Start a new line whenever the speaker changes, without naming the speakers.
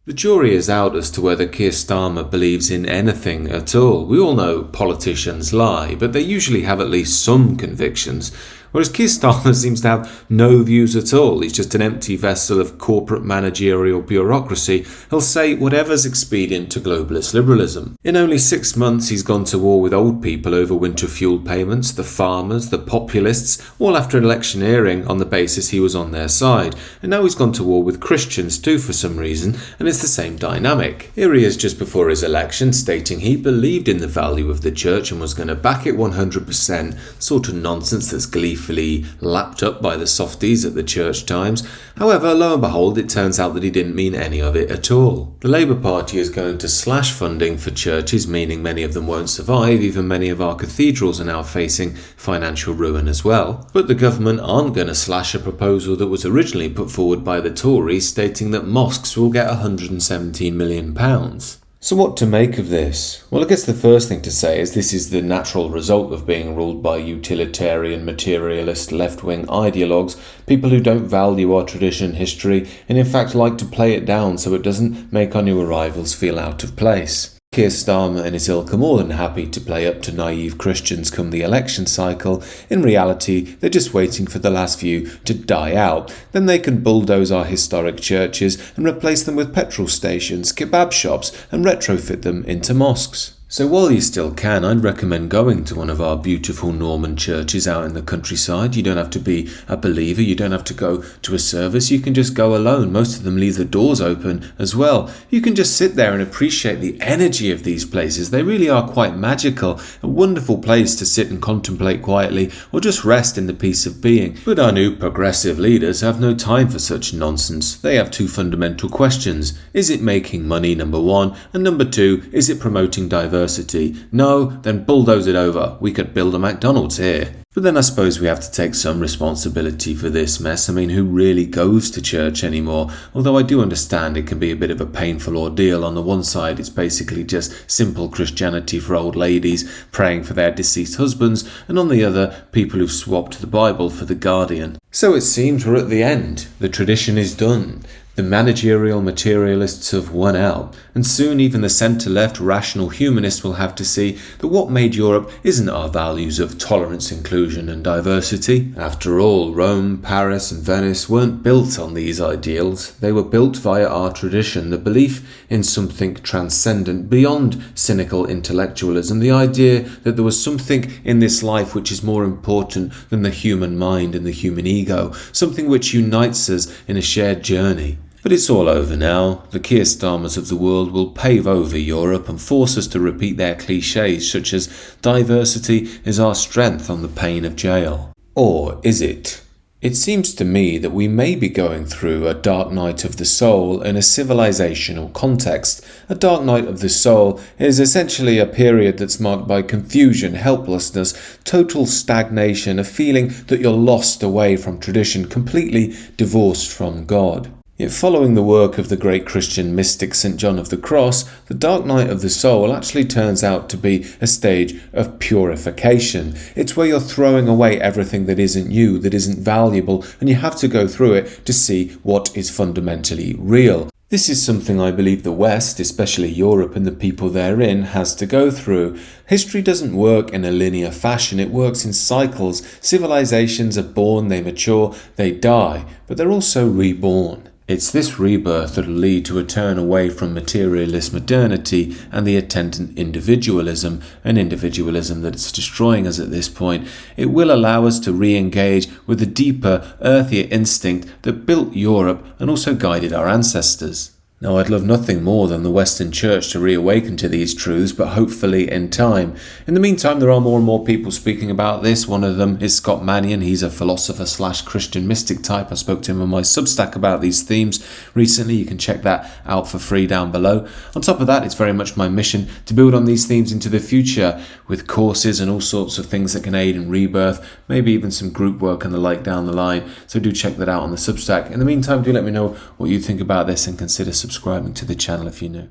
The jury is out as to whether Keir Starmer believes in anything at all. We all know politicians lie, but they usually have at least some convictions. Whereas Keir Starmer seems to have no views at all. He's just an empty vessel of corporate managerial bureaucracy. He'll say whatever's expedient to globalist liberalism. In only 6 months, he's gone to war with old people over winter fuel payments, the farmers, the populists, all after electioneering on the basis he was on their side. And now he's gone to war with Christians too for some reason, and it's the same dynamic. Here he is just before his election stating he believed in the value of the church and was going to back it 100%, sort of nonsense that's gleefully lapped up by the softies at the Church Times. However, lo and behold, it turns out that he didn't mean any of it at all. The Labour Party is going to slash funding for churches, meaning many of them won't survive. Even many of our cathedrals are now facing financial ruin as well. But the government aren't going to slash a proposal that was originally put forward by the Tories stating that mosques will get £117 million. So what to make of this? Well, I guess the first thing to say is this is the natural result of being ruled by utilitarian, materialist, left-wing ideologues, people who don't value our tradition and history, and in fact like to play it down so it doesn't make our new arrivals feel out of place. Keir Starmer and his ilk are more than happy to play up to naive Christians come the election cycle. In reality, they're just waiting for the last few to die out. Then they can bulldoze our historic churches and replace them with petrol stations, kebab shops, and retrofit them into mosques. So while you still can, I'd recommend going to one of our beautiful Norman churches out in the countryside. You don't have to be a believer, you don't have to go to a service, you can just go alone. Most of them leave the doors open as well. You can just sit there and appreciate the energy of these places. They really are quite magical, a wonderful place to sit and contemplate quietly or just rest in the peace of being. But our new progressive leaders have no time for such nonsense. They have two fundamental questions. Is it making money, number one? And number two, is it promoting diversity? No, then bulldoze it over. We could build a McDonald's here. But then I suppose we have to take some responsibility for this mess. I mean, who really goes to church anymore? Although I do understand it can be a bit of a painful ordeal. On the one side, it's basically just simple Christianity for old ladies praying for their deceased husbands, and on the other, people who've swapped the Bible for the Guardian. So it seems we're at the end. The tradition is done. The managerial materialists have won out, and soon even the centre-left rational humanists will have to see that what made Europe isn't our values of tolerance, inclusion and diversity. After all, Rome, Paris and Venice weren't built on these ideals. They were built via our tradition, the belief in something transcendent beyond cynical intellectualism, the idea that there was something in this life which is more important than the human mind and the human ego, something which unites us in a shared journey. But it's all over now. The Keir Starmers of the world will pave over Europe and force us to repeat their cliches such as diversity is our strength on the pain of jail. Or is it? It seems to me that we may be going through a dark night of the soul in a civilizational context. A dark night of the soul is essentially a period that's marked by confusion, helplessness, total stagnation, a feeling that you're lost away from tradition, completely divorced from God. Yet following the work of the great Christian mystic St. John of the Cross, the dark night of the soul actually turns out to be a stage of purification. It's where you're throwing away everything that isn't you, that isn't valuable, and you have to go through it to see what is fundamentally real. This is something I believe the West, especially Europe and the people therein, has to go through. History doesn't work in a linear fashion, it works in cycles. Civilizations are born, they mature, they die, but they're also reborn. It's this rebirth that will lead to a turn away from materialist modernity and the attendant individualism, an individualism that's destroying us at this point. It will allow us to re-engage with the deeper, earthier instinct that built Europe and also guided our ancestors. Now, I'd love nothing more than the Western Church to reawaken to these truths, but hopefully in time. In the meantime, there are more and more people speaking about this. One of them is Scott Mannion. He's a philosopher/Christian mystic type. I spoke to him on my Substack about these themes recently. You can check that out for free down below. On top of that, it's very much my mission to build on these themes into the future with courses and all sorts of things that can aid in rebirth, maybe even some group work and the like down the line. So do check that out on the Substack. In the meantime, do let me know what you think about this and consider subscribing to the channel if you're new.